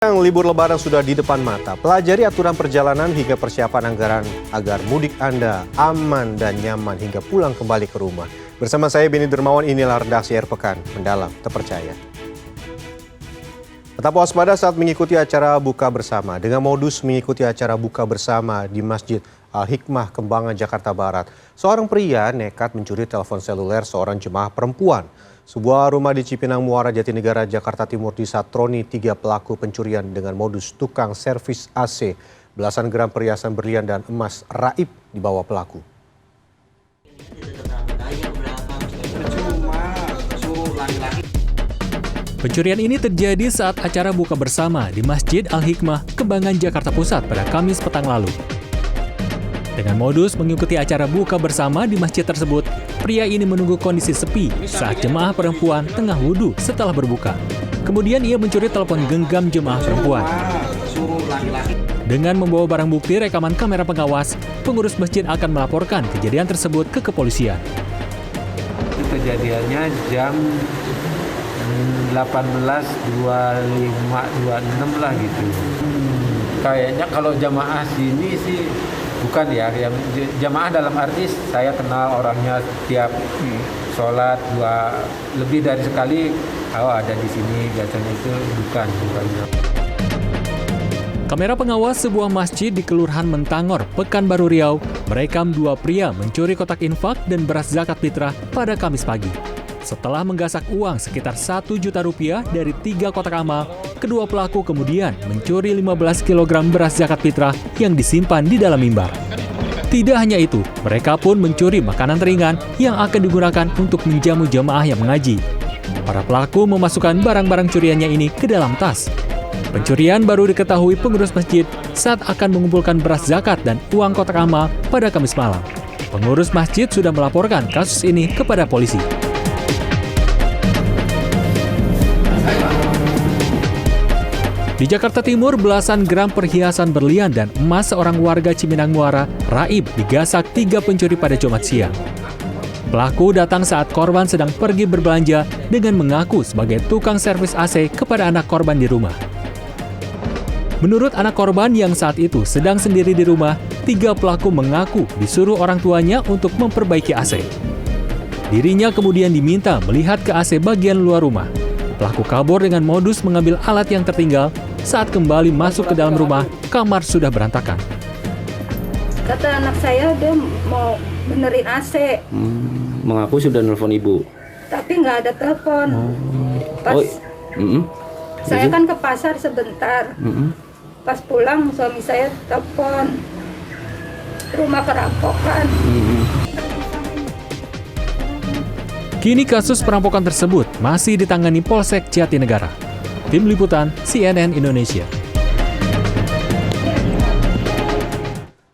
Libur Lebaran sudah di depan mata. Pelajari aturan perjalanan hingga persiapan anggaran agar mudik Anda aman dan nyaman hingga pulang kembali ke rumah. Bersama saya Beni Dermawan, inilah redaksi Akhir Pekan. Mendalam, terpercaya. Tetap waspada saat mengikuti acara buka bersama. Dengan modus mengikuti acara buka bersama di Masjid Al-Hikmah, Kembangan, Jakarta Barat. Seorang pria nekat mencuri telepon seluler seorang jemaah perempuan. Sebuah rumah di Cipinang Muara, Jatinegara, Jakarta Timur disatroni 3 pelaku pencurian dengan modus tukang servis AC. Belasan gram perhiasan berlian dan emas raib dibawa pelaku. Pencurian ini terjadi saat acara buka bersama di Masjid Al-Hikmah, Kembangan, Jakarta Pusat pada Kamis petang lalu. Dengan modus mengikuti acara buka bersama di masjid tersebut, pria ini menunggu kondisi sepi saat jemaah perempuan tengah wudhu setelah berbuka. Kemudian ia mencuri telepon genggam jemaah perempuan. Dengan membawa barang bukti rekaman kamera pengawas, pengurus masjid akan melaporkan kejadian tersebut ke kepolisian. Kejadiannya jam 18.25-26 lah gitu. Kayaknya kalau jamaah sini sih bukan ya, yang jamaah dalam arti saya kenal orangnya, tiap sholat lebih dari sekali ada di sini, biasanya itu bukan. Kamera pengawas sebuah masjid di Kelurahan Mentangor, Pekanbaru Riau, merekam 2 pria mencuri kotak infak dan beras zakat fitrah pada Kamis pagi. Setelah menggasak uang sekitar 1 juta rupiah dari 3 kotak amal, kedua pelaku kemudian mencuri 15 kg beras zakat fitrah yang disimpan di dalam mimbar. Tidak hanya itu, mereka pun mencuri makanan ringan yang akan digunakan untuk menjamu jemaah yang mengaji. Para pelaku memasukkan barang-barang curiannya ini ke dalam tas. Pencurian baru diketahui pengurus masjid saat akan mengumpulkan beras zakat dan uang kotak amal pada Kamis malam. Pengurus masjid sudah melaporkan kasus ini kepada polisi. Di Jakarta Timur, belasan gram perhiasan berlian dan emas seorang warga Cipinang Muara raib digasak 3 pencuri pada Jumat siang. Pelaku datang saat korban sedang pergi berbelanja dengan mengaku sebagai tukang servis AC kepada anak korban di rumah. Menurut anak korban yang saat itu sedang sendiri di rumah, 3 pelaku mengaku disuruh orang tuanya untuk memperbaiki AC. Dirinya kemudian diminta melihat ke AC bagian luar rumah. Pelaku kabur dengan modus mengambil alat yang tertinggal. Saat kembali masuk ke dalam rumah, kamar sudah berantakan. Kata anak saya dia mau benerin AC. Mengaku sudah nelfon ibu. Tapi nggak ada telepon. Pas saya kan ke pasar sebentar. Pas pulang suami saya telepon. Rumah kerampokan. Kini kasus perampokan tersebut masih ditangani Polsek Jatinegara. Tim Liputan CNN Indonesia.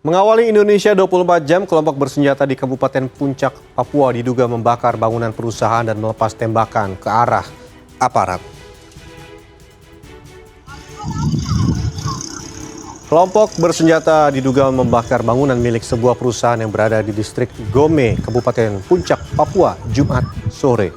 Mengawali Indonesia 24 jam, kelompok bersenjata di Kabupaten Puncak, Papua diduga membakar bangunan perusahaan dan melepas tembakan ke arah aparat. Kelompok bersenjata diduga membakar bangunan milik sebuah perusahaan yang berada di distrik Gome, Kabupaten Puncak, Papua, Jumat sore.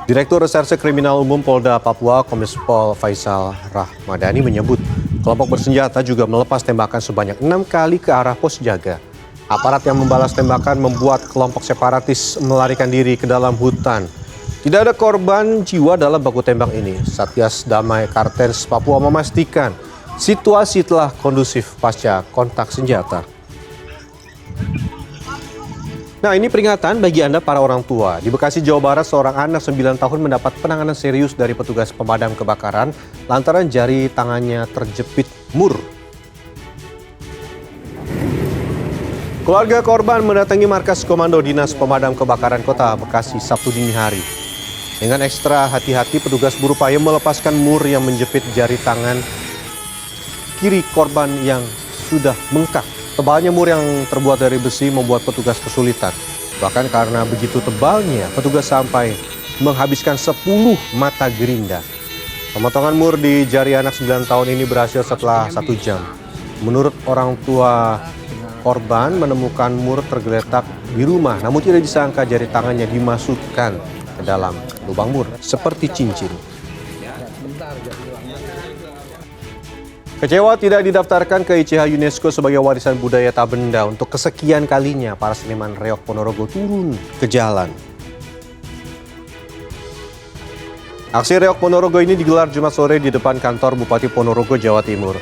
Direktur Reserse Kriminal Umum Polda Papua, Kombes Pol Faisal Rahmadani menyebut kelompok bersenjata juga melepas tembakan sebanyak 6 kali ke arah pos jaga. Aparat yang membalas tembakan membuat kelompok separatis melarikan diri ke dalam hutan. Tidak ada korban jiwa dalam baku tembak ini. Satgas Damai Kartens Papua memastikan situasi telah kondusif pasca kontak senjata. Nah, ini peringatan bagi Anda para orang tua. Di Bekasi, Jawa Barat, seorang anak 9 tahun mendapat penanganan serius dari petugas pemadam kebakaran lantaran jari tangannya terjepit mur. Keluarga korban mendatangi markas komando Dinas Pemadam Kebakaran Kota Bekasi Sabtu dini hari. Dengan ekstra hati-hati, petugas berupaya melepaskan mur yang menjepit jari tangan kiri korban yang sudah bengkak. Tebalnya mur yang terbuat dari besi membuat petugas kesulitan. Bahkan karena begitu tebalnya, petugas sampai menghabiskan 10 mata gerinda. Pemotongan mur di jari anak 9 tahun ini berhasil setelah 1 jam. Menurut orang tua korban, menemukan mur tergeletak di rumah, namun tidak disangka jari tangannya dimasukkan ke dalam lubang mur seperti cincin. Kecewa tidak didaftarkan ke ICH UNESCO sebagai warisan budaya tak benda untuk kesekian kalinya para seniman reog Ponorogo turun ke jalan. Aksi reog Ponorogo ini digelar Jumat sore di depan kantor Bupati Ponorogo, Jawa Timur.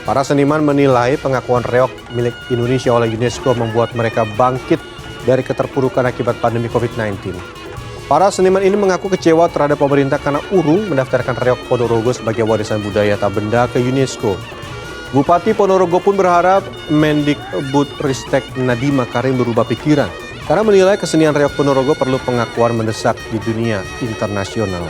Para seniman menilai pengakuan reog milik Indonesia oleh UNESCO membuat mereka bangkit dari keterpurukan akibat pandemi COVID-19. Para seniman ini mengaku kecewa terhadap pemerintah karena urung mendaftarkan reog Ponorogo sebagai warisan budaya tak benda ke UNESCO. Bupati Ponorogo pun berharap Mendikbudristek Nadiem Makarim berubah pikiran karena menilai kesenian reog Ponorogo perlu pengakuan mendesak di dunia internasional.